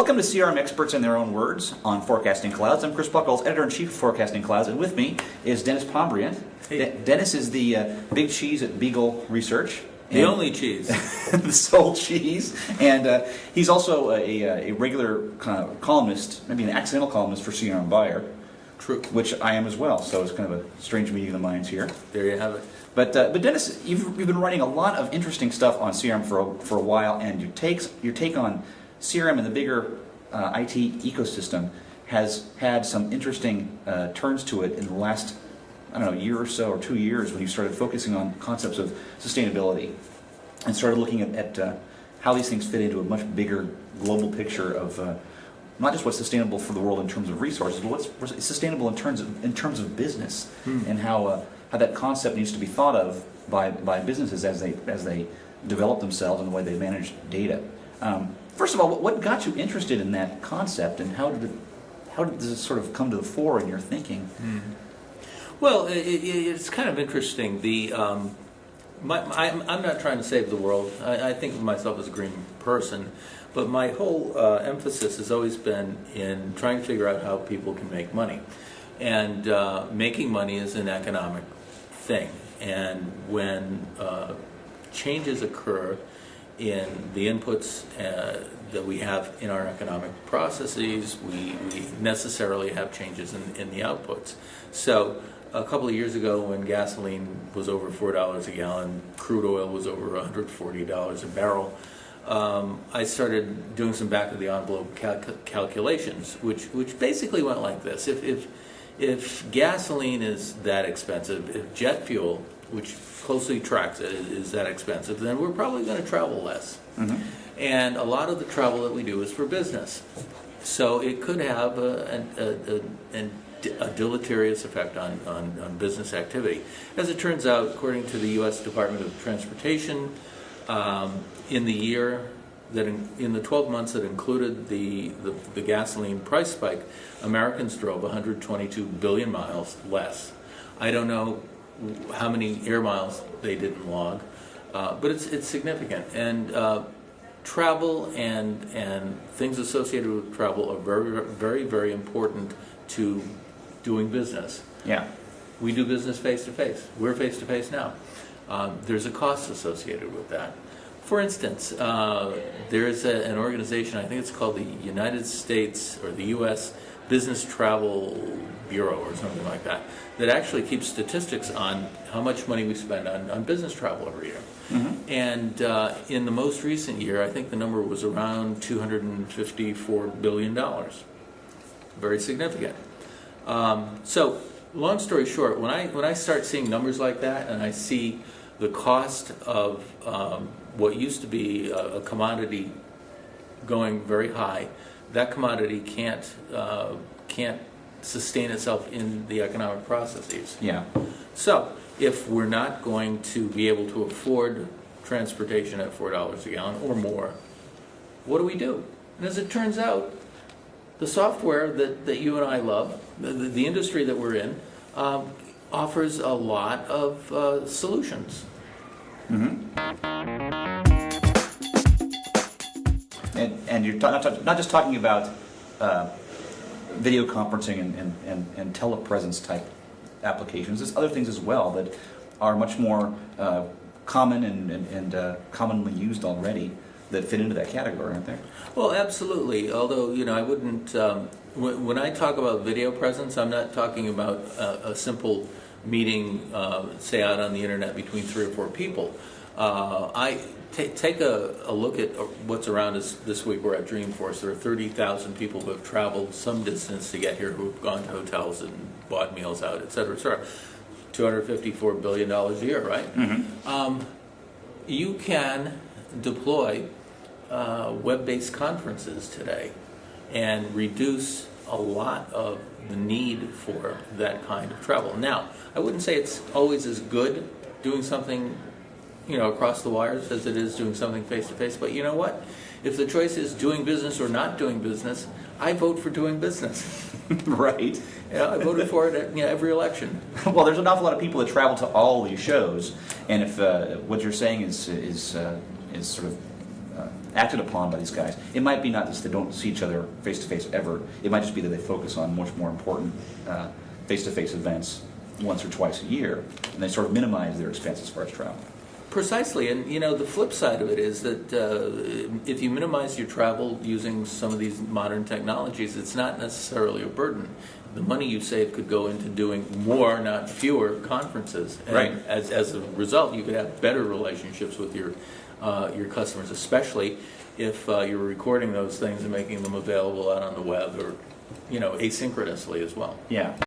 Welcome to CRM Experts in Their Own Words on Forecasting Clouds. I'm Chris Buckles, Editor-in-Chief of Forecasting Clouds, and with me is Dennis Pombriant. Hey. Dennis is the big cheese at Beagle Research. The only cheese. The sole cheese. And he's also a regular kind of columnist, maybe an accidental columnist for CRM Buyer. True. Which I am as well, so it's kind of a strange meeting of the minds here. There you have it. But Dennis, you've been writing a lot of interesting stuff on CRM for a while, and your take on CRM and the bigger IT ecosystem has had some interesting turns to it in the last, year or so, or 2 years, when you started focusing on concepts of sustainability and started looking at how these things fit into a much bigger global picture of not just what's sustainable for the world in terms of resources, but what's sustainable in terms of business, and how that concept needs to be thought of by businesses as they develop themselves and the way they manage data. First of all, what got you interested in that concept, and how did this sort of come to the fore in your thinking? Well, it's kind of interesting. I'm not trying to save the world. I think of myself as a green person, but my whole emphasis has always been in trying to figure out how people can make money. And making money is an economic thing. And when changes occur in the inputs that we have in our economic processes, we necessarily have changes in the outputs. So a couple of years ago, when gasoline was over $4 a gallon, crude oil was over $140 a barrel, I started doing some back-of-the-envelope calculations, which basically went like this. If gasoline is that expensive, if jet fuel, which closely tracks it, is that expensive, then we're probably going to travel less. Mm-hmm. And a lot of the travel that we do is for business. So it could have a deleterious effect on business activity. As it turns out, according to the U.S. Department of Transportation, in the 12 months that included the gasoline price spike, Americans drove 122 billion miles less. I don't know how many air miles they didn't log, but it's significant. And travel and things associated with travel are very, very, very important to doing business. Yeah. We do business face-to-face. We're face-to-face now. There's a cost associated with that. For instance, there's an organization, I think it's called the United States or the U.S. Business Travel Bureau or something like that, that actually keeps statistics on how much money we spend on business travel every year. Mm-hmm. And in the most recent year, I think the number was around $254 billion. Very significant. So, long story short, when I start seeing numbers like that, and I see the cost of what used to be a commodity going very high, that commodity can't sustain itself in the economic processes. Yeah. So, if we're not going to be able to afford transportation at $4 a gallon or more, what do we do? And as it turns out, the software that you and I love, the industry that we're in, offers a lot of solutions. Mm-hmm. And you're not just talking about video conferencing and telepresence type applications. There's other things as well that are much more common and commonly used already that fit into that category, aren't there? Well, absolutely. Although, I wouldn't. When I talk about video presence, I'm not talking about a simple meeting, say, out on the internet between 3 or 4 people. Take a look at what's around us this week. We're at Dreamforce. There are 30,000 people who have traveled some distance to get here, who have gone to hotels and bought meals out, et cetera, et cetera. $254 billion a year, right? Mm-hmm. You can deploy web-based conferences today and reduce a lot of the need for that kind of travel. Now, I wouldn't say it's always as good doing something across the wires as it is doing something face-to-face, but you know what? If the choice is doing business or not doing business, I vote for doing business. Right. I voted for it at every election. Well, there's an awful lot of people that travel to all these shows, and if what you're saying is sort of acted upon by these guys. It might be not that they don't see each other face to face ever. It might just be that they focus on much more important face to face events once or twice a year, and they sort of minimize their expense as far as travel. Precisely, and the flip side of it is that if you minimize your travel using some of these modern technologies, it's not necessarily a burden. The money you save could go into doing more, not fewer, conferences. And right. As a result, you could have better relationships with your customers, especially if you're recording those things and making them available out on the web or asynchronously as well. Yeah.